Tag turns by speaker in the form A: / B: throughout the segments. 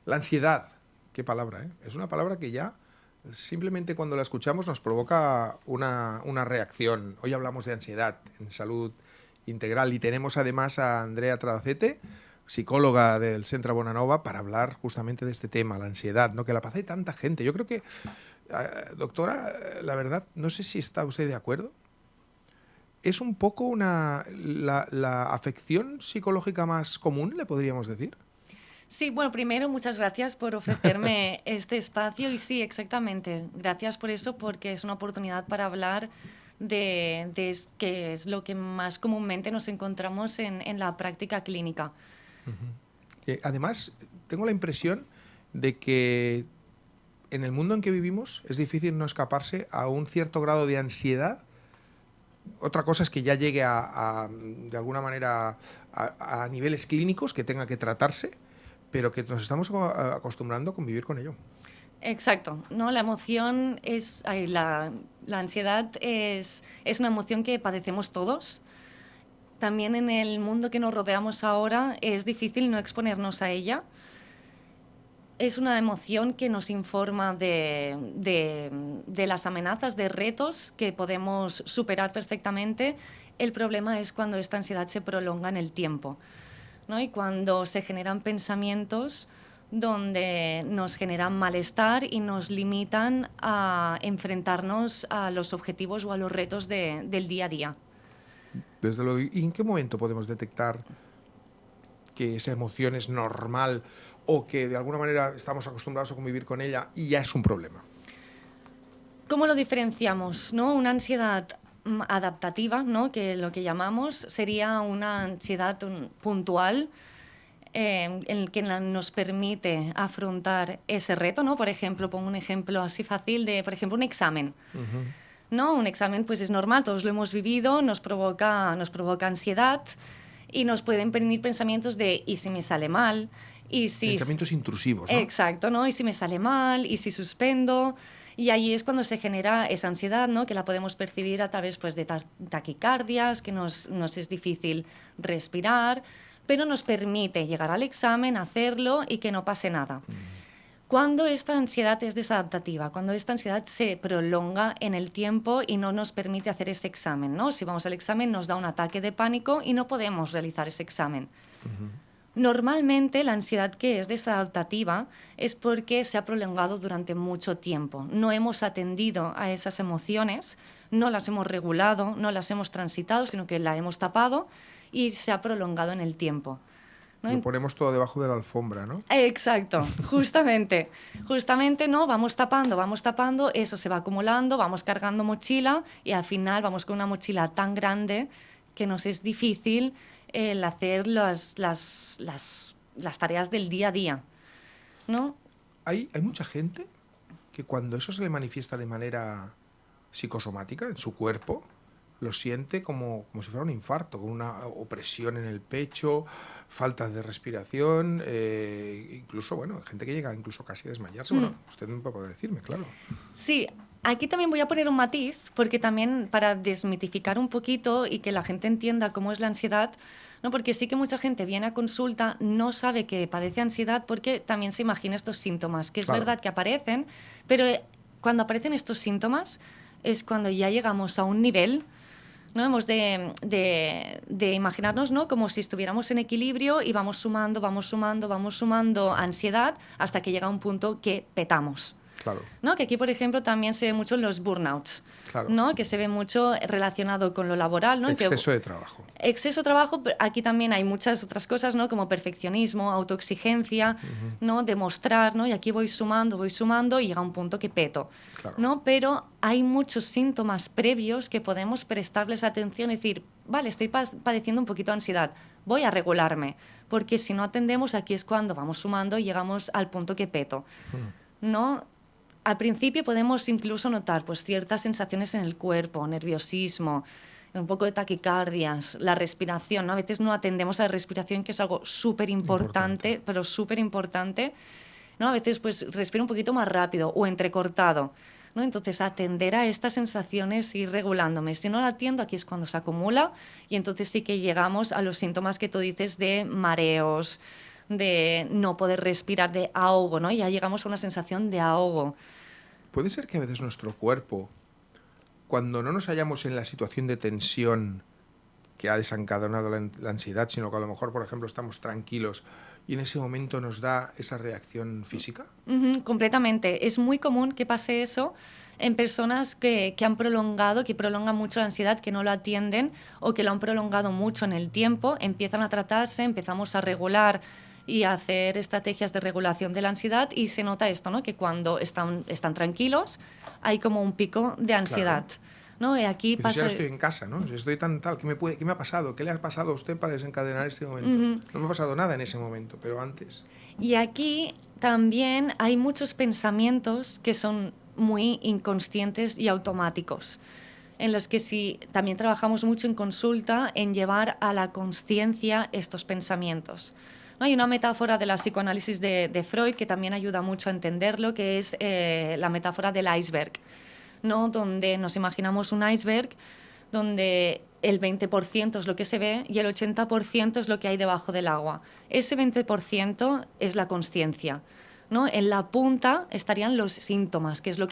A: La ansiedad, qué palabra, ¿eh? Es una palabra que ya simplemente cuando la escuchamos nos provoca una reacción. Hoy hablamos de ansiedad en salud integral y tenemos además a Andrea Tradacete, psicóloga del Centre Bonanova, para hablar justamente de este tema, la ansiedad, ¿no? Que la padece tanta gente. Yo creo que, doctora, la verdad, no sé si está usted de acuerdo. Es un poco la afección psicológica más común, le podríamos decir.
B: Sí, bueno, primero muchas gracias por ofrecerme este espacio y sí, exactamente. Gracias por eso, porque es una oportunidad para hablar de qué es lo que más comúnmente nos encontramos en la práctica clínica.
A: Además, tengo la impresión de que en el mundo en que vivimos es difícil no escaparse a un cierto grado de ansiedad. Otra cosa es que ya llegue de alguna manera a niveles clínicos que tenga que tratarse, pero que nos estamos acostumbrando a convivir con ello.
B: Exacto, ¿no? La emoción la ansiedad es una emoción que padecemos todos. También en el mundo que nos rodeamos ahora es difícil no exponernos a ella. Es una emoción que nos informa de las amenazas, de retos que podemos superar perfectamente. El problema es cuando esta ansiedad se prolonga en el tiempo, ¿no? Y cuando se generan pensamientos donde nos generan malestar y nos limitan a enfrentarnos a los objetivos o a los retos del día a día.
A: Desde luego, ¿y en qué momento podemos detectar que esa emoción es normal o que de alguna manera estamos acostumbrados a convivir con ella y ya es un problema?
B: ¿Cómo lo diferenciamos, no? Una ansiedad adaptativa, ¿no? Que lo que llamamos sería una ansiedad puntual en el que nos permite afrontar ese reto, ¿no? Por ejemplo, pongo un ejemplo así fácil de, por ejemplo, un examen. ¿No? Un examen pues es normal, todos lo hemos vivido, nos provoca ansiedad y nos pueden venir pensamientos de ¿y si me sale mal? ¿Y si...
A: Pensamientos intrusivos, ¿no?
B: Exacto, ¿no? ¿Y si me sale mal? ¿Y si suspendo? Y ahí es cuando se genera esa ansiedad, ¿no? Que la podemos percibir a través pues, de taquicardias, que nos es difícil respirar, pero nos permite llegar al examen, hacerlo y que no pase nada. Cuando esta ansiedad es desadaptativa, cuando esta ansiedad se prolonga en el tiempo y no nos permite hacer ese examen, ¿no? Si vamos al examen nos da un ataque de pánico y no podemos realizar ese examen. Normalmente la ansiedad que es desadaptativa es porque se ha prolongado durante mucho tiempo. No hemos atendido a esas emociones, no las hemos regulado, no las hemos transitado, sino que la hemos tapado y se ha prolongado en el tiempo, ¿no?
A: Lo ponemos todo debajo de la alfombra, ¿no?
B: Exacto, justamente, ¿no? Vamos tapando, eso se va acumulando, vamos cargando mochila y al final vamos con una mochila tan grande que nos es difícil el hacer las tareas del día a día, ¿no?
A: Hay mucha gente que cuando eso se le manifiesta de manera psicosomática en su cuerpo, lo siente como si fuera un infarto, con una opresión en el pecho, falta de respiración, incluso, bueno, gente que llega incluso casi a desmayarse. Bueno, usted no puede decirme, claro.
B: Sí, aquí también voy a poner un matiz, porque también para desmitificar un poquito y que la gente entienda cómo es la ansiedad, ¿no? Porque sí que mucha gente viene a consulta, no sabe que padece ansiedad porque también se imagina estos síntomas, que es
A: Claro.
B: verdad que aparecen, pero cuando aparecen estos síntomas es cuando ya llegamos a un nivel, ¿no? Hemos de imaginarnos, ¿no? Como si estuviéramos en equilibrio y vamos sumando ansiedad hasta que llega un punto que petamos.
A: Claro.
B: ¿No? Que aquí, por ejemplo, también se ve mucho en los burnouts,
A: Claro.
B: ¿no? Que se ve mucho relacionado con lo laboral, ¿no?
A: Exceso de trabajo.
B: Exceso de trabajo, aquí también hay muchas otras cosas, ¿no? Como perfeccionismo, autoexigencia, ¿no? Demostrar, ¿no? Y aquí voy sumando y llega un punto que peto,
A: Claro.
B: ¿no? Pero hay muchos síntomas previos que podemos prestarles atención y decir, vale, estoy padeciendo un poquito de ansiedad, voy a regularme, porque si no atendemos, aquí es cuando vamos sumando y llegamos al punto que peto, ¿no? Al principio podemos incluso notar pues, ciertas sensaciones en el cuerpo, nerviosismo, un poco de taquicardias, la respiración, ¿no? A veces no atendemos a la respiración, que es algo súper importante, pero súper importante, ¿no? A veces pues respiro un poquito más rápido o entrecortado, ¿no? Entonces atender a estas sensaciones y ir regulándome. Si no la atiendo, aquí es cuando se acumula y entonces sí que llegamos a los síntomas que tú dices de mareos, de no poder respirar, de ahogo, ¿no? Ya llegamos a una sensación de ahogo.
A: Puede ser que a veces nuestro cuerpo, cuando no nos hallamos en la situación de tensión que ha desencadenado la ansiedad, sino que a lo mejor, por ejemplo, estamos tranquilos y en ese momento nos da esa reacción física.
B: Completamente. Es muy común que pase eso en personas que prolongan mucho la ansiedad, que no lo atienden o que lo han prolongado mucho en el tiempo, empiezan a tratarse, empezamos a regular y a hacer estrategias de regulación de la ansiedad y se nota esto, ¿no? Que cuando están tranquilos hay como un pico de ansiedad.
A: Claro.
B: ¿No? Y aquí
A: Dices,
B: pasa...
A: ahora estoy en casa, ¿no? Si estoy tan tal, ¿qué me ha pasado? ¿Qué le ha pasado a usted para desencadenar este momento? No me ha pasado nada en ese momento, pero antes.
B: Y aquí también hay muchos pensamientos que son muy inconscientes y automáticos, en los que sí, también trabajamos mucho en consulta en llevar a la consciencia estos pensamientos. ¿No? Hay una metáfora de la psicoanálisis de Freud que también ayuda mucho a entenderlo, que es la metáfora del iceberg, ¿no? Donde nos imaginamos un iceberg donde el 20% es lo que se ve y el 80% es lo que hay debajo del agua. Ese 20% es la consciencia, ¿no? En la punta estarían los síntomas, que es lo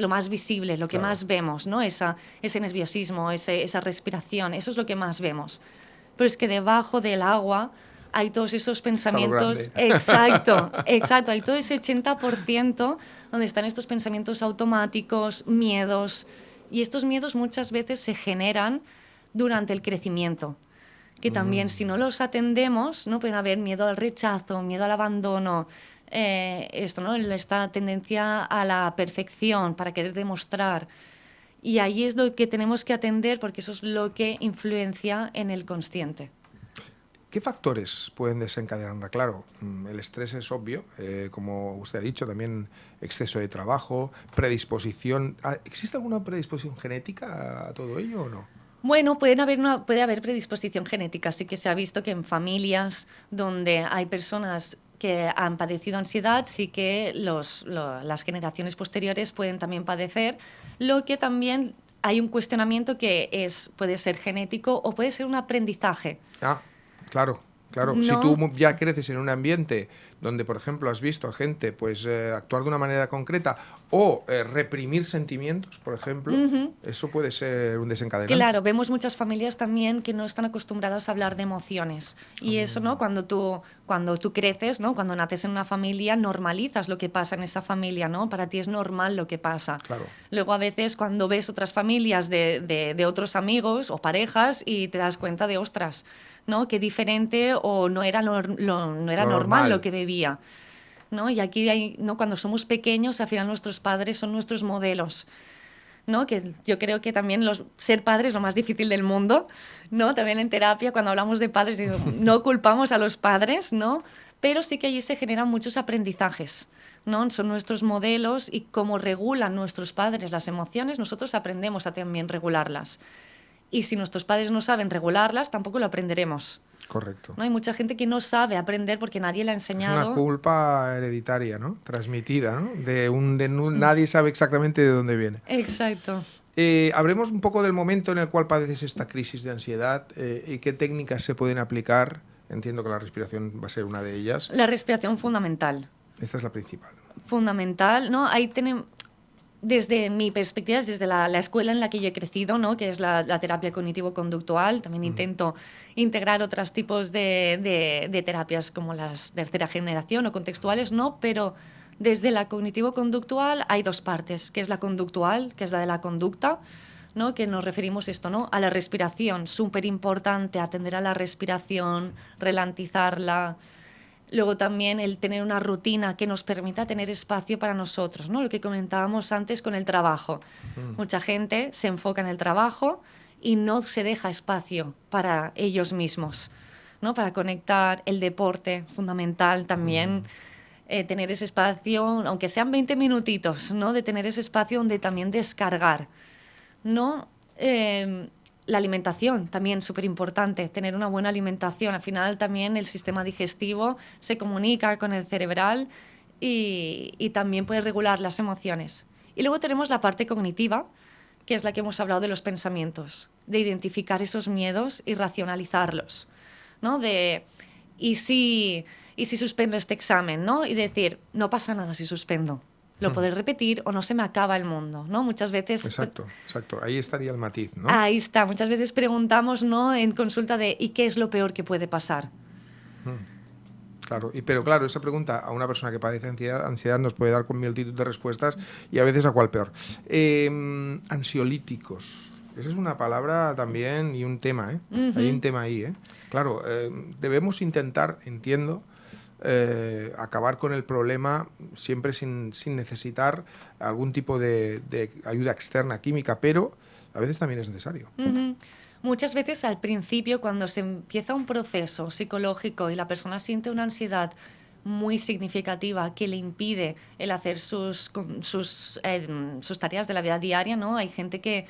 B: más visible, lo que
A: Claro.
B: más vemos, ¿no? Ese nerviosismo, esa respiración, eso es lo que más vemos. Pero es que debajo del agua hay todos esos pensamientos...
A: Está lo grande.
B: Exacto, exacto. Hay todo ese 80% donde están estos pensamientos automáticos, miedos. Y estos miedos muchas veces se generan durante el crecimiento. Que también, si no los atendemos, ¿no? Pueden haber miedo al rechazo, miedo al abandono, ¿no? Esta tendencia a la perfección para querer demostrar. Y ahí es lo que tenemos que atender porque eso es lo que influencia en el consciente.
A: ¿Qué factores pueden desencadenarla? Claro, el estrés es obvio, como usted ha dicho, también exceso de trabajo, predisposición. ¿Existe alguna predisposición genética a todo ello o no?
B: Bueno, puede haber predisposición genética. Sí que se ha visto que en familias donde hay personas que han padecido ansiedad, sí que las generaciones posteriores pueden también padecer, lo que también hay un cuestionamiento que puede ser genético o puede ser un aprendizaje.
A: Claro.
B: No.
A: Si tú ya creces en un ambiente donde, por ejemplo, has visto a gente pues, actuar de una manera concreta o reprimir sentimientos, por ejemplo, eso puede ser un desencadenante.
B: Claro, vemos muchas familias también que no están acostumbradas a hablar de emociones. Y eso, ¿no? Cuando tú creces, ¿no? Cuando naces en una familia, normalizas lo que pasa en esa familia, ¿no? Para ti es normal lo que pasa.
A: Claro.
B: Luego, a veces, cuando ves otras familias de otros amigos o parejas y te das cuenta de, ostras, ¿no? Qué diferente o no era normal lo que bebía, ¿no? Y aquí ¿no? Cuando somos pequeños, al final nuestros padres son nuestros modelos, ¿no? Que yo creo que también ser padre es lo más difícil del mundo, ¿no? También en terapia, cuando hablamos de padres, no culpamos a los padres, ¿no? Pero sí que allí se generan muchos aprendizajes, ¿no? Son nuestros modelos y cómo regulan nuestros padres las emociones, nosotros aprendemos a también regularlas. Y si nuestros padres no saben regularlas, tampoco lo aprenderemos.
A: Correcto.
B: ¿No? Hay mucha gente que no sabe aprender porque nadie le ha enseñado.
A: Es una culpa hereditaria, ¿no? Transmitida, ¿no? Nadie sabe exactamente de dónde viene.
B: Exacto.
A: Hablemos un poco del momento en el cual padeces esta crisis de ansiedad y qué técnicas se pueden aplicar. Entiendo que la respiración va a ser una de ellas.
B: La respiración fundamental.
A: Esta es la principal.
B: Fundamental, ¿no? Ahí tenemos... Desde mi perspectiva, desde la escuela en la que yo he crecido, ¿no? Que es la terapia cognitivo-conductual, también intento integrar otros tipos de terapias como las de tercera generación o contextuales, ¿no? Pero desde la cognitivo-conductual hay dos partes, que es la conductual, que es la de la conducta, ¿no? Que nos referimos esto, ¿no? A la respiración, súper importante, atender a la respiración, ralentizarla. Luego también el tener una rutina que nos permita tener espacio para nosotros, ¿no? Lo que comentábamos antes con el trabajo. Mucha gente se enfoca en el trabajo y no se deja espacio para ellos mismos, ¿no? Para conectar, el deporte, fundamental también, tener ese espacio, aunque sean 20 minutitos, ¿no? De tener ese espacio donde también descargar, ¿no? La alimentación también súper importante, tener una buena alimentación. Al final también el sistema digestivo se comunica con el cerebral y también puede regular las emociones. Y luego tenemos la parte cognitiva, que es la que hemos hablado de los pensamientos, de identificar esos miedos y racionalizarlos, ¿no? De ¿y si suspendo este examen, ¿no? Y decir, no pasa nada si suspendo. Lo podré repetir o no se me acaba el mundo, ¿no? Muchas veces...
A: Exacto, exacto. Ahí estaría el matiz, ¿no?
B: Ahí está. Muchas veces preguntamos, ¿no? En consulta de ¿y qué es lo peor que puede pasar?
A: Claro, pero claro, esa pregunta a una persona que padece ansiedad nos puede dar con multitud de respuestas y a veces a cuál peor. Ansiolíticos. Esa es una palabra también y un tema, ¿eh? Hay un tema ahí, ¿eh? Claro, debemos intentar, entiendo, acabar con el problema siempre sin necesitar algún tipo de ayuda externa química, pero a veces también es necesario.
B: Muchas veces al principio, cuando se empieza un proceso psicológico y la persona siente una ansiedad muy significativa que le impide el hacer sus tareas de la vida diaria, ¿no? Hay gente que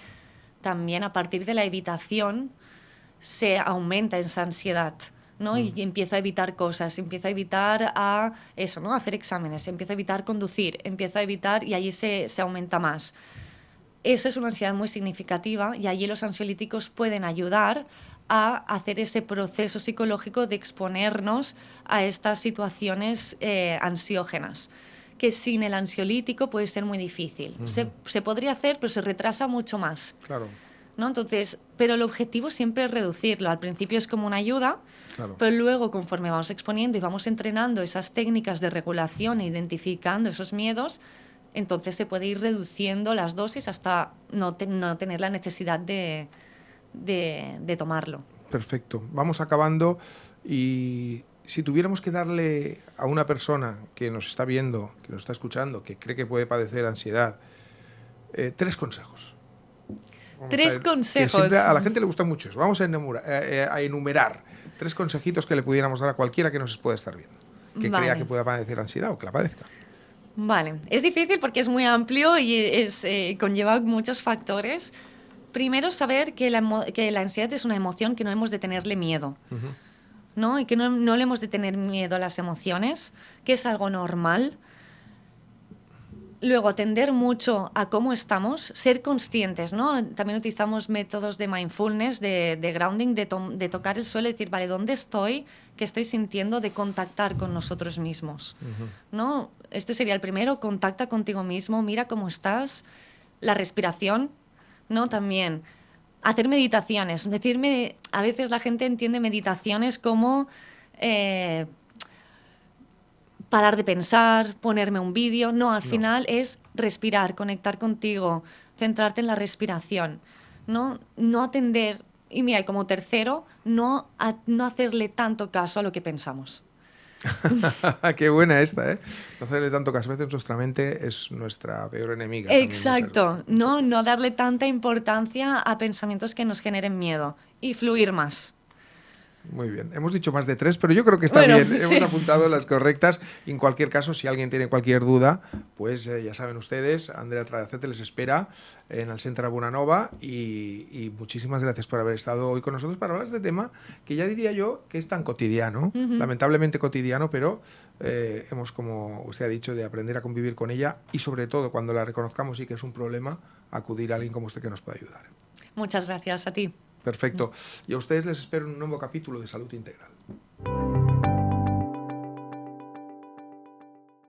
B: también a partir de la evitación se aumenta esa ansiedad, ¿no? Y empieza a evitar cosas, empieza a evitar eso, ¿no? Hacer exámenes, empieza a evitar conducir, empieza a evitar y allí se aumenta más. Eso es una ansiedad muy significativa y allí los ansiolíticos pueden ayudar a hacer ese proceso psicológico de exponernos a estas situaciones ansiógenas, que sin el ansiolítico puede ser muy difícil. Se podría hacer, pero se retrasa mucho más.
A: Claro.
B: ¿No? Entonces, pero el objetivo siempre es reducirlo. Al principio es como una ayuda,
A: claro,
B: pero luego conforme vamos exponiendo y vamos entrenando esas técnicas de regulación e identificando esos miedos, entonces se puede ir reduciendo las dosis hasta no tener la necesidad de tomarlo.
A: Perfecto. Vamos acabando y si tuviéramos que darle a una persona que nos está viendo, que nos está escuchando, que cree que puede padecer ansiedad, 3 consejos.
B: Tres consejos.
A: A la gente le gusta mucho eso. Vamos a enumerar 3 consejitos que le pudiéramos dar a cualquiera que nos pueda estar viendo, que crea que pueda padecer ansiedad o que la padezca.
B: Vale, es difícil porque es muy amplio y conlleva muchos factores. Primero, saber que la ansiedad es una emoción que no hemos de tenerle miedo, ¿no? Y que no le hemos de tener miedo a las emociones, que es algo normal. Luego, atender mucho a cómo estamos, ser conscientes, ¿no? También utilizamos métodos de mindfulness, de grounding, de tocar el suelo y decir, vale, ¿dónde estoy? ¿Qué estoy sintiendo? De contactar con nosotros mismos, ¿no? Este sería el primero, contacta contigo mismo, mira cómo estás. La respiración, ¿no? También hacer meditaciones. A veces la gente entiende meditaciones como... parar de pensar, ponerme un vídeo. No, al final es respirar, conectar contigo, centrarte en la respiración. No atender. Y mira, y como tercero, no hacerle tanto caso a lo que pensamos.
A: Qué buena esta, ¿eh? No hacerle tanto caso. A veces nuestra mente es nuestra peor enemiga.
B: Exacto. No darle tanta importancia a pensamientos que nos generen miedo y fluir más.
A: Muy bien, hemos dicho más de 3, pero yo creo que está bien, sí. Hemos apuntado las correctas. En cualquier caso, si alguien tiene cualquier duda, pues ya saben ustedes, Andrea Trayacete les espera en el Centre Bonanova y muchísimas gracias por haber estado hoy con nosotros para hablar de este tema que ya diría yo que es tan cotidiano, lamentablemente cotidiano, pero hemos, como usted ha dicho, de aprender a convivir con ella y sobre todo cuando la reconozcamos y que es un problema, acudir a alguien como usted que nos pueda ayudar.
B: Muchas gracias a ti.
A: Perfecto. Y a ustedes les espero un nuevo capítulo de Salud Integral.